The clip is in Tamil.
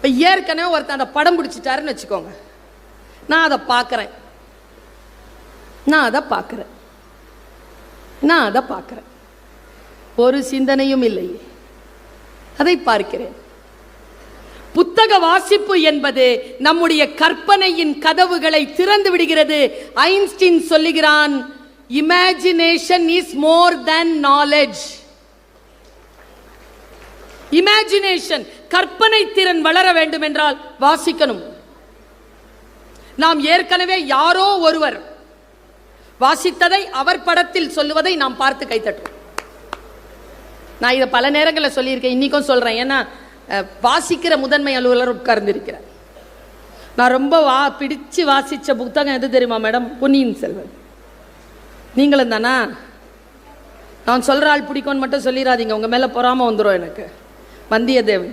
இப்போ ஏற்கனவே ஒருத்தன் அந்த படம் பிடிச்சிட்டாருன்னு வச்சுக்கோங்க, நான் அதை பார்க்குறேன், ஒரு சிந்தனையும் இல்லை, அதை பார்க்கிறேன். புத்தக வாசிப்பு என்பது நம்முடைய கற்பனையின் கதவுகளை திறந்து விடுகிறது. ஐன்ஸ்டீன் சொல்லுகிறான், imagination is more then knowledge. Imagination, கற்பனை திறன் வளர வேண்டும் என்றால் வாசிக்கணும். நாம் ஏற்கனவே யாரோ ஒருவர் வாசித்ததை அவர் படத்தில் சொல்லுவதை நாம் பார்த்து கைத்தட்டும். நான் இதை பல நேரங்களில் சொல்லியிருக்கேன், இன்னைக்கும் சொல்றேன். ஏன்னா வாசிக்கிற முதன்மை அலுவலர் உட்கார்ந்து இருக்கிறார். நான் ரொம்ப பிடிச்சு வாசிச்ச புத்தகம் எது தெரியுமா மேடம்? பொன்னியின் செல்வன். நீங்களும் தானா? நான் சொல்ற ஆள் பிடிக்கும்னு மட்டும் சொல்லிடாதீங்க, உங்க மேல பொறாம வந்துடும் எனக்கு. வந்தியத்தேவன்